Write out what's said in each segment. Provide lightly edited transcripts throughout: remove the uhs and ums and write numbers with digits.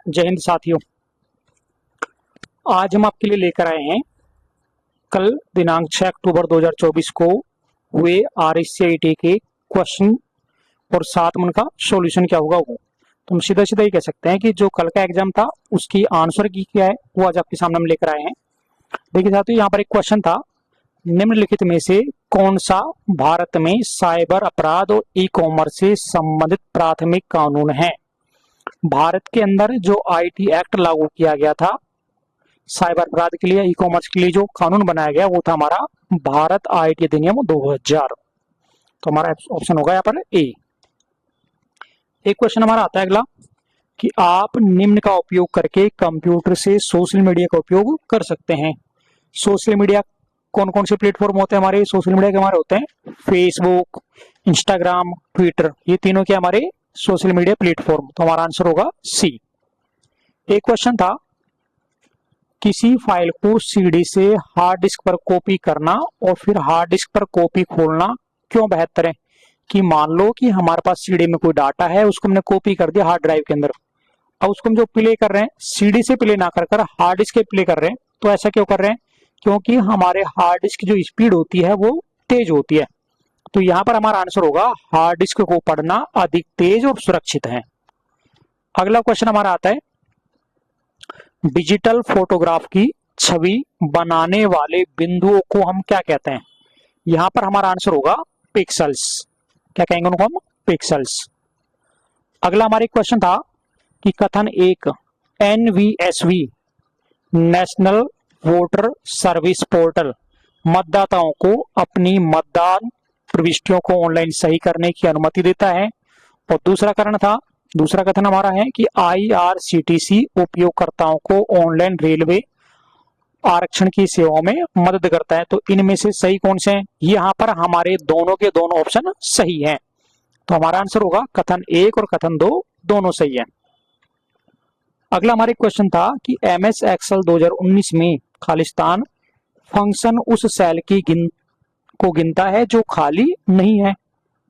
जय हिंद साथियों। आज हम आपके लिए लेकर आए हैं कल दिनांक 6 अक्टूबर 2024 को हुए RSCIT के क्वेश्चन और साथ में उनका सॉल्यूशन क्या होगा वो। तो हम सीधा सीधा ही कह सकते हैं कि जो कल का एग्जाम था उसकी आंसर की क्या है वो आज आपके सामने हम लेकर आए हैं। देखिए साथियों, यहाँ पर एक क्वेश्चन था, निम्नलिखित में से कौन सा भारत में साइबर अपराध और ई कॉमर्स से संबंधित प्राथमिक कानून है। भारत के अंदर जो IT एक्ट लागू किया गया था साइबर अपराध के लिए, ई कॉमर्स के लिए जो कानून बनाया गया वो था हमारा भारत IT अधिनियम 2000। तो हमारा ऑप्शन होगा यहाँ पर ए। एक क्वेश्चन हमारा आता है अगला कि आप निम्न का उपयोग करके कंप्यूटर से सोशल मीडिया का उपयोग कर सकते हैं। सोशल मीडिया कौन कौन से प्लेटफॉर्म होते हैं हमारे सोशल मीडिया के? हमारे होते हैं फेसबुक, इंस्टाग्राम, ट्विटर, ये तीनों के हमारे सोशल मीडिया प्लेटफॉर्म। तो हमारा आंसर होगा सी। एक क्वेश्चन था, किसी फाइल को CD से हार्ड डिस्क पर कॉपी करना और फिर हार्ड डिस्क पर कॉपी खोलना क्यों बेहतर है। कि मान लो कि हमारे पास CD में कोई डाटा है, उसको हमने कॉपी कर दिया हार्ड ड्राइव के अंदर, अब उसको हम जो प्ले कर रहे हैं CD से प्ले ना कर हार्ड डिस्क से प्ले कर रहे हैं। तो ऐसा क्यों कर रहे हैं? क्योंकि हमारे हार्ड डिस्क की जो स्पीड होती है वो तेज होती है। तो यहाँ पर हमारा आंसर होगा हार्ड डिस्क को पढ़ना अधिक तेज और सुरक्षित है। अगला क्वेश्चन हमारा आता है, डिजिटल फोटोग्राफ की छवि बनाने वाले बिंदुओं को हम क्या कहते हैं। यहां पर हमारा आंसर होगा पिक्सल्स। क्या कहेंगे उनको हम? पिक्सल्स। अगला हमारा क्वेश्चन था कि कथन एक, NVSV national voter service portal मतदाताओं को अपनी मतदान प्रविष्टियों को ऑनलाइन सही करने की अनुमति देता है। और दूसरा कथन हमारा है कि IRCTC उपयोगकर्ताओं को ऑनलाइन रेलवे आरक्षण की सेवाओं में मदद करता है। तो इनमें से सही कौन से हैं? यहाँ पर हमारे दोनों के दोनों ऑप्शन सही हैं। तो हमारा आंसर होगा कथन 1 और कथन 2 दोनों सही है। अगला हमारे क्वेश्चन था कि MS Excel 2019 में खालिस्तान फंक्शन उस सेल की को गिनता है जो खाली नहीं है।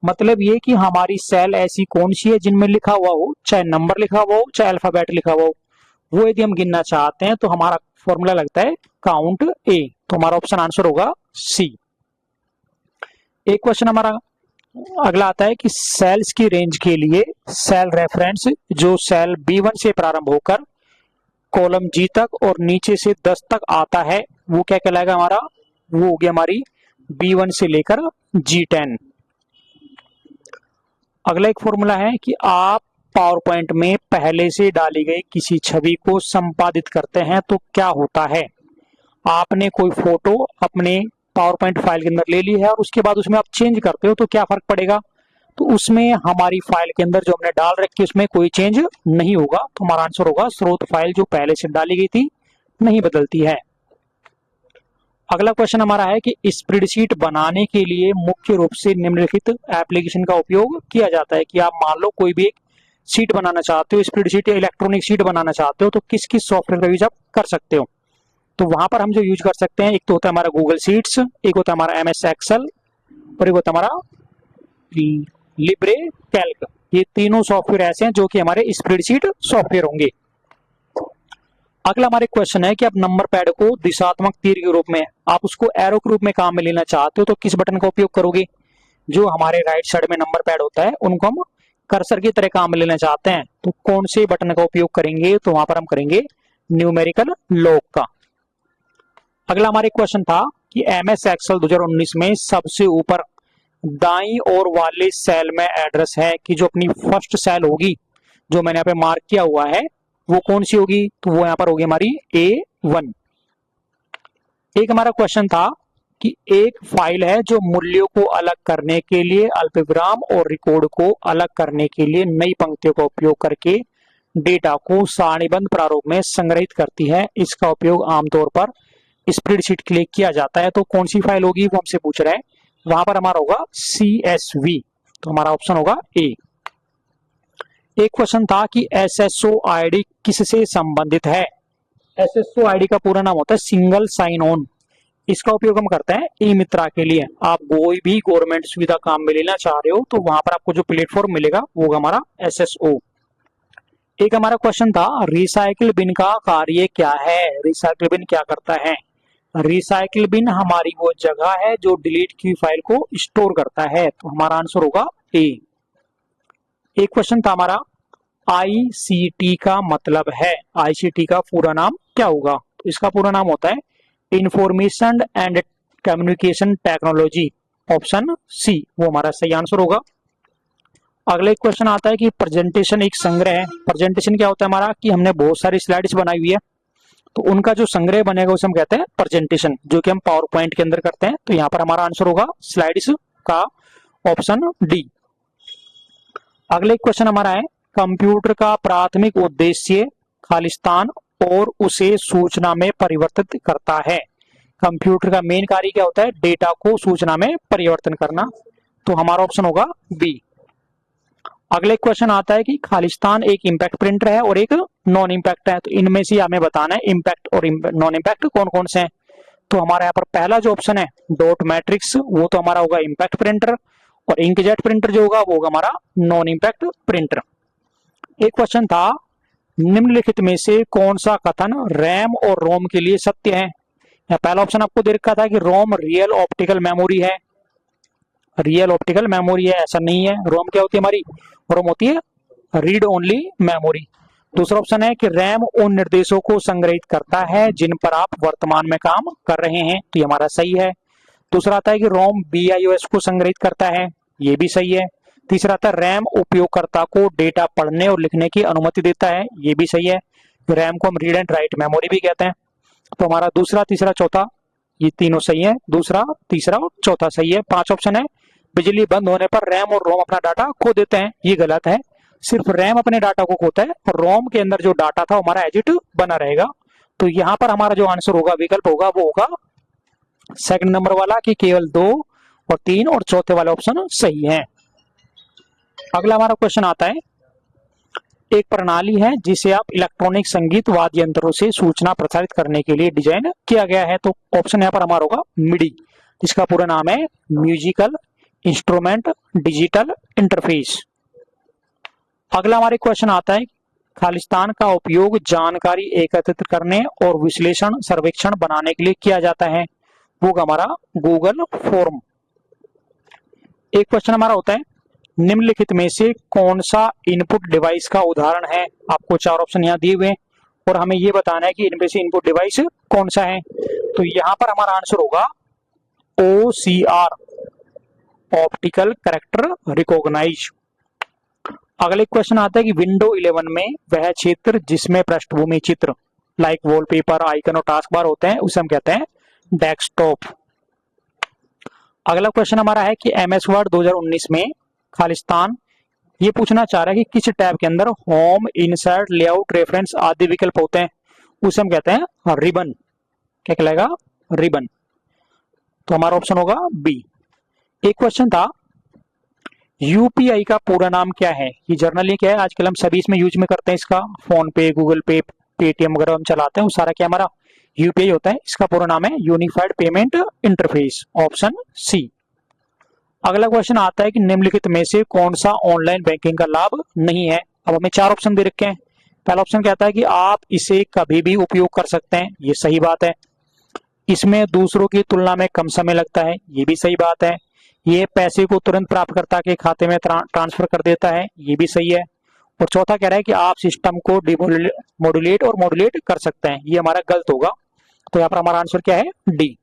मतलब ये कि हमारी सेल ऐसी कौन सी है जिनमें लिखा हुआ हो, चाहे नंबर लिखा हुआ हो चाहे अल्फाबेट लिखा हुआ हो, वो यदि हम गिनना चाहते हैं तो हमारा फॉर्मूला लगता है काउंट A। तो हमारा ऑप्शन आंसर होगा C। एक क्वेश्चन हमारा अगला आता है कि सेल्स की रेंज के लिए सेल रेफरेंस जो सेल B1 से प्रारंभ होकर कॉलम G तक और नीचे से 10 तक आता है वो क्या कहलाएगा हमारा? वो हो गया हमारी B1 से लेकर G10। अगला एक फॉर्मूला है कि आप पावर पॉइंट में पहले से डाली गई किसी छवि को संपादित करते हैं तो क्या होता है। आपने कोई फोटो अपने पावर पॉइंट फाइल के अंदर ले ली है और उसके बाद उसमें आप चेंज करते हो तो क्या फर्क पड़ेगा? तो उसमें हमारी फाइल के अंदर जो हमने डाल रखी है उसमें कोई चेंज नहीं होगा। तो हमारा आंसर होगा स्रोत फाइल जो पहले से डाली गई थी नहीं बदलती है। अगला क्वेश्चन हमारा है कि स्प्रेडशीट बनाने के लिए मुख्य रूप से निम्नलिखित एप्लीकेशन का उपयोग किया जाता है। कि आप मान लो कोई भी एक शीट बनाना चाहते हो, स्प्रेडशीट या इलेक्ट्रॉनिक शीट बनाना चाहते हो, तो किस किस सॉफ्टवेयर का यूज आप कर सकते हो। तो वहां पर हम जो यूज कर सकते हैं, एक तो होता है हमारा गूगल शीट्स, एक होता है हमारा MS Excel और एक होता है हमारा लिब्रे कैल्क। ये तीनों सॉफ्टवेयर ऐसे हैं जो कि हमारे स्प्रेडशीट सॉफ्टवेयर होंगे। अगला हमारे क्वेश्चन है कि आप नंबर पैड को दिशात्मक तीर के रूप में, आप उसको एरो के रूप में काम में लेना चाहते हो तो किस बटन का उपयोग करोगे? जो हमारे राइट साइड में नंबर पैड होता है उनको हम कर्सर की तरह काम में लेना चाहते हैं तो कौन से बटन का उपयोग करेंगे? तो वहां पर हम करेंगे न्यूमेरिकल लॉक का। अगला हमारे क्वेश्चन था कि MS Excel 2019 में सबसे ऊपर दाईं ओर वाले सेल में एड्रेस है कि जो अपनी फर्स्ट सेल होगी जो मैंने यहाँ पे मार्क किया हुआ है वो कौन सी होगी? तो वो यहाँ पर होगी हमारी A1। एक हमारा क्वेश्चन था कि एक फाइल है जो मूल्यों को अलग करने के लिए अल्पविराम और रिकॉर्ड को अलग करने के लिए नई पंक्तियों का उपयोग करके डेटा को सारणीबद्ध प्रारूप में संग्रहित करती है। इसका उपयोग आमतौर पर स्प्रेडशीट के लिए किया जाता है। तो कौन सी फाइल होगी वो हमसे पूछ रहे हैं। वहां पर हमारा होगा CSV। तो हमारा ऑप्शन होगा A। एक क्वेश्चन था कि SSO ID किससे संबंधित है। SSO ID का पूरा नाम होता है सिंगल साइन ऑन। इसका उपयोग हम करते हैं ई मित्रा के लिए। आप कोई भी गवर्नमेंट सुविधा काम में लेना चाह रहे हो तो वहां पर आपको जो प्लेटफॉर्म मिलेगा वो होगा हमारा SSO। एक हमारा क्वेश्चन था, रिसाइकिल बिन का कार्य क्या है। रिसाइकिल बिन क्या करता है? रिसाइकिल बिन हमारी वो जगह है जो डिलीट की फाइल को स्टोर करता है, तो हमारा आंसर होगा ए। एक क्वेश्चन था हमारा, आईसीटी का मतलब है। आईसीटी का पूरा नाम क्या होगा? तो इसका पूरा नाम होता है information and communication technology. Option C वो हमारा सही आंसर होगा। अगला एक क्वेश्चन आता है कि प्रेजेंटेशन एक संग्रह है। प्रेजेंटेशन क्या होता है हमारा, कि हमने बहुत सारी स्लाइड्स बनाई हुई है, तो उनका जो संग्रह बनेगा उसे हम कहते हैं प्रेजेंटेशन, जो कि हम पावर पॉइंट के अंदर करते हैं। तो यहाँ पर हमारा आंसर होगा स्लाइड्स का ऑप्शन डी। अगले क्वेश्चन हमारा है, कंप्यूटर का प्राथमिक उद्देश्य खालिस्तान और उसे सूचना में परिवर्तित करता है। कंप्यूटर का मेन कार्य क्या होता है? डेटा को सूचना में परिवर्तन करना, तो हमारा ऑप्शन होगा बी। अगले क्वेश्चन आता है कि खालिस्तान एक इम्पैक्ट प्रिंटर है और एक नॉन इम्पैक्ट है, तो इनमें से हमें बताना है इम्पैक्ट और नॉन इम्पैक्ट कौन कौन से हैं। तो हमारे यहाँ पर पहला जो ऑप्शन है डॉट मैट्रिक्स, वो तो हमारा होगा इम्पैक्ट प्रिंटर, और इंकजेट प्रिंटर जो होगा वो होगा हमारा नॉन इम्पैक्ट प्रिंटर। एक क्वेश्चन था, निम्नलिखित में से कौन सा कथन रैम और रोम के लिए सत्य है? या पहला ऑप्शन आपको दे रखा था कि रोम रियल ऑप्टिकल मेमोरी है। रियल ऑप्टिकल मेमोरी है, ऐसा नहीं है। रोम क्या होती है हमारी? रोम होती है रीड ओनली मेमोरी। दूसरा ऑप्शन है कि रैम उन निर्देशों को संग्रहित करता है जिन पर आप वर्तमान में काम कर रहे हैं, तो ये हमारा सही है। दूसरा आता है कि रोम बीआईओएस को संग्रहित करता है, ये भी सही है। तीसरा आता है रैम उपयोगकर्ता को डेटा पढ़ने और लिखने की अनुमति देता है, ये भी सही है। रैम को हम रीड एंड राइट मेमोरी भी कहते हैं। तो हमारा दूसरा, तीसरा, चौथा ये तीनों सही है। दूसरा, तीसरा और चौथा सही है। 5 ऑप्शन है, बिजली बंद होने पर रैम और रोम अपना डाटा खो देते हैं, ये गलत है। सिर्फ रैम अपने डाटा को खोता है और रोम के अंदर जो डाटा था हमारा एज इट बना रहेगा। तो यहाँ पर हमारा जो आंसर होगा, विकल्प होगा, वो होगा सेकंड नंबर वाला, कि केवल 2 और 3 और चौथे वाले ऑप्शन सही है। अगला हमारा क्वेश्चन आता है, एक प्रणाली है जिसे आप इलेक्ट्रॉनिक संगीत वाद्य यंत्रों से सूचना प्रसारित करने के लिए डिजाइन किया गया है। तो ऑप्शन यहाँ पर हमारा होगा मिडी, जिसका पूरा नाम है म्यूजिकल इंस्ट्रूमेंट डिजिटल इंटरफेस। अगला हमारे क्वेश्चन आता है, खालिस्तान का उपयोग जानकारी एकत्रित करने और विश्लेषण सर्वेक्षण बनाने के लिए किया जाता है, वो हमारा गूगल फॉर्म। एक क्वेश्चन हमारा होता है, निम्नलिखित में से कौन सा इनपुट डिवाइस का उदाहरण है? आपको 4 ऑप्शन यहाँ दिए हुए हैं और हमें ये बताना है कि इनमें से इनपुट डिवाइस कौन सा है। तो यहाँ पर हमारा आंसर होगा OCR, ऑप्टिकल कैरेक्टर रिकॉग्नाइज। अगले क्वेश्चन आता है कि विंडो 11 में वह क्षेत्र जिसमें पृष्ठभूमि चित्र लाइक वॉलपेपर, आइकन और टास्क बार होते हैं, उसे हम कहते हैं डेस्कटॉप। अगला क्वेश्चन हमारा है कि MS वर्ड 2019 में खालिस्तान ये पूछना चाह रहा है कि किस टैब के अंदर होम, इंसर्ट, लेआउट, रेफरेंस आदि विकल्प होते हैं, उसे हम कहते हैं रिबन। क्या कहलाएगा? रिबन। तो हमारा ऑप्शन होगा बी। एक क्वेश्चन था, यूपीआई का पूरा नाम क्या है? ये जनरली क्या है, आजकल हम सभी इसमें यूज में करते हैं इसका, फोन पे, गूगल पे, पेटीएम वगैरह हम चलाते हैं, वो सारा क्या हमारा यूपीआई होता है। इसका पूरा नाम है unified payment interface, option C. अगला क्वेश्चन आता है कि निम्नलिखित में से कौन सा ऑनलाइन बैंकिंग का लाभ नहीं है? अब हमें 4 ऑप्शन दे रखे हैं। पहला ऑप्शन कहता है कि आप इसे कभी भी उपयोग कर सकते हैं, ये सही बात है। इसमें दूसरों की तुलना में कम समय लगता है, ये भी सही बात है। ये पैसे को तुरंत प्राप्तकर्ता के खाते में ट्रांसफर कर देता है, ये भी सही है। और चौथा कह रहा है कि आप सिस्टम को डिमोडुलेट और मॉड्यूलेट कर सकते हैं, ये हमारा गलत होगा। तो यहाँ पर हमारा आंसर क्या है? डी।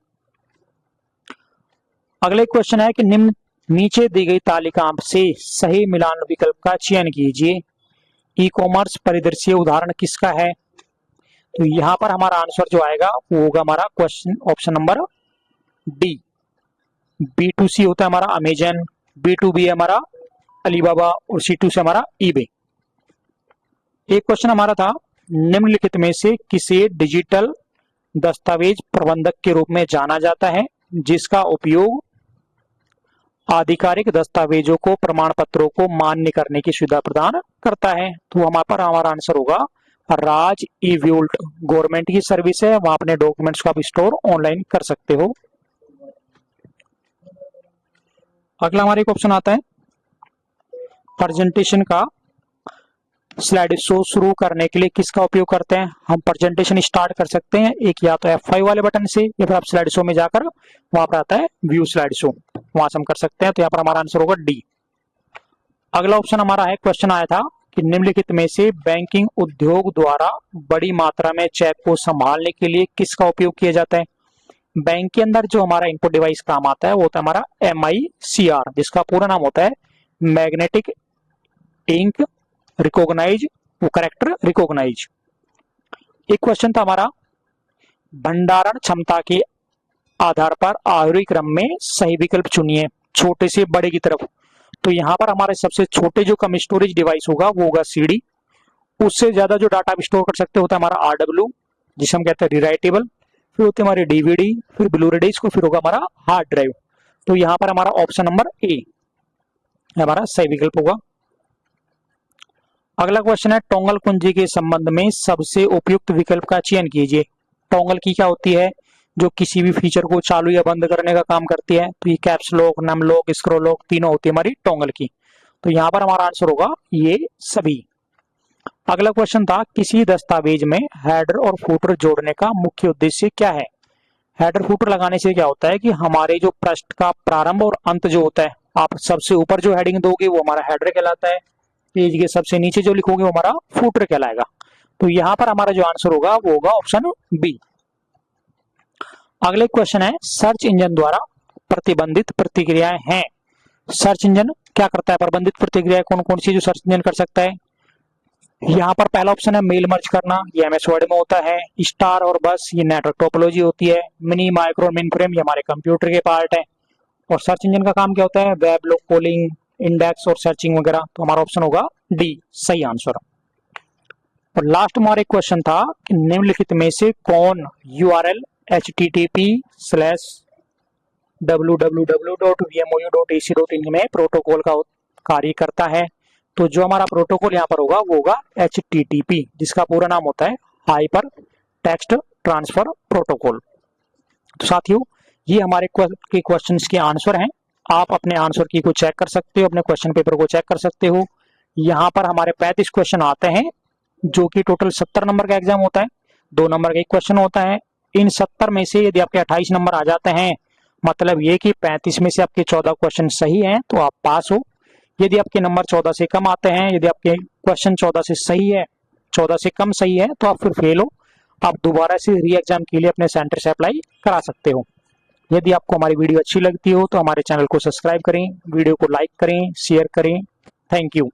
अगले क्वेश्चन है कि निम्न नीचे दी गई तालिका से सही मिलान विकल्प का चयन कीजिए। ई कॉमर्स परिदृश्य उदाहरण किसका है? तो यहाँ पर हमारा आंसर जो आएगा वो होगा हमारा question option number D. B2C होता है हमारा अमेजन, B2B हमारा अलीबाबा और C2 से हमारा ईबे। एक क्वेश्चन हमारा था, निम्नलिखित में से किसे डिजिटल दस्तावेज प्रबंधक के रूप में जाना जाता है जिसका उपयोग आधिकारिक दस्तावेजों को, प्रमाण पत्रों को मान्य करने की सुविधा प्रदान करता है? तो वहां पर हमारा आंसर होगा राज ई व्यूल्ट। गवर्नमेंट की सर्विस है, वहां अपने डॉक्यूमेंट्स को आप स्टोर ऑनलाइन कर सकते हो। अगला हमारे एक ऑप्शन आता है, प्रेजेंटेशन का स्लाइड शो शुरू करने के लिए किसका उपयोग करते हैं? हम प्रेजेंटेशन स्टार्ट कर सकते हैं एक या तो F5 वाले बटन से, या फिर आप स्लाइड शो में जाकर वहां पर आता है व्यू स्लाइड शो, वहां से हम कर सकते हैं। तो यहाँ पर हमारा आंसर होगा डी। अगला ऑप्शन हमारा है, क्वेश्चन आया था कि निम्नलिखित में से बैंकिंग उद्योग द्वारा बड़ी मात्रा में चेक को संभालने के लिए किसका उपयोग किया जाता है? बैंक के अंदर जो हमारा इनपुट डिवाइस काम आता है वो होता है हमारा MICR, जिसका पूरा नाम होता है magnetic ink recognize character recognize. एक क्वेश्चन था हमारा, भंडारण क्षमता के आधार पर आरोही क्रम में सही विकल्प चुनिए छोटे से बड़े की तरफ। तो यहाँ पर हमारे सबसे छोटे जो कम स्टोरेज डिवाइस होगा वो होगा CD। उससे ज्यादा जो डाटा आप स्टोर कर सकते होता है हमारा RW, जिसे हम कहते हैं रिराइटेबल, फिर होते हैं हमारे DVD, फिर ब्लूरे डिस्क, फिर होगा हमारा हार्ड ड्राइव। तो यहाँ पर हमारा ऑप्शन नंबर ए हमारा सही विकल्प होगा। अगला क्वेश्चन है, टॉगल कुंजी के संबंध में सबसे उपयुक्त विकल्प का चयन कीजिए। टॉगल की क्या होती है? जो किसी भी फीचर को चालू या बंद करने का काम करती है। तो ये caps lock, num lock, scroll lock तीनों होती है हमारी टॉगल की। तो यहाँ पर हमारा आंसर होगा ये सभी। अगला क्वेश्चन था, किसी दस्तावेज में हेडर और फुटर जोड़ने का मुख्य उद्देश्य क्या है? हेडर फुटर लगाने से क्या होता है कि हमारे जो पृष्ठ का प्रारंभ और अंत जो होता है, आप सबसे ऊपर जो हेडिंग दोगे वो हमारा हेडर कहलाता है, पेज के सबसे नीचे जो लिखोगे वो हमारा फुटर कहलाएगा। तो यहाँ पर हमारा जो आंसर होगा वो होगा ऑप्शन बी। अगले क्वेश्चन है, सर्च इंजन द्वारा प्रतिबंधित प्रतिक्रियाएं हैं। सर्च इंजन क्या करता है? प्रतिबंधित प्रतिक्रियाएं कौन कौन सी जो सर्च इंजन कर सकता है? यहाँ पर पहला ऑप्शन है मेल मर्ज करना, ये MS वर्ड में होता है। स्टार और बस, ये नेटवर्क टोपोलॉजी होती है। मिनी, माइक्रो, मेन फ्रेम, ये हमारे कंप्यूटर के पार्ट है। और सर्च इंजन का काम क्या होता है? वेब, लोग कॉलिंग, इंडेक्स और सर्चिंग वगैरह। तो हमारा ऑप्शन होगा डी सही आंसर। और लास्ट हमारा एक क्वेश्चन था कि निम्नलिखित में से कौन URL http://www.vmou.ac.in में प्रोटोकॉल का कार्य करता है? तो जो हमारा प्रोटोकॉल यहाँ पर होगा वो होगा HTTP, जिसका पूरा नाम होता है हाइपर टेक्स्ट ट्रांसफर प्रोटोकॉल। तो साथियों, ये हमारे क्वेश्चंस के आंसर हैं। आप अपने आंसर की को चेक कर सकते हो, अपने क्वेश्चन पेपर को चेक कर सकते हो। यहाँ पर हमारे 35 क्वेश्चन आते हैं, जो कि टोटल 70 नंबर का एग्जाम होता है। 2 नंबर का एक क्वेश्चन होता है। इन 70 में से यदि आपके 28 नंबर आ जाते हैं, मतलब ये कि 35 में से आपके 14 क्वेश्चन सही हैं, तो आप पास हो। यदि आपके नंबर 14 से कम आते हैं, यदि आपके क्वेश्चन 14 से सही है, 14 से कम सही है, तो आप फिर फेल हो। आप दोबारा से री एग्जाम के लिए अपने सेंटर से अप्लाई करा सकते हो। यदि आपको हमारी वीडियो अच्छी लगती हो तो हमारे चैनल को सब्सक्राइब करें, वीडियो को लाइक करें, शेयर करें। Thank you.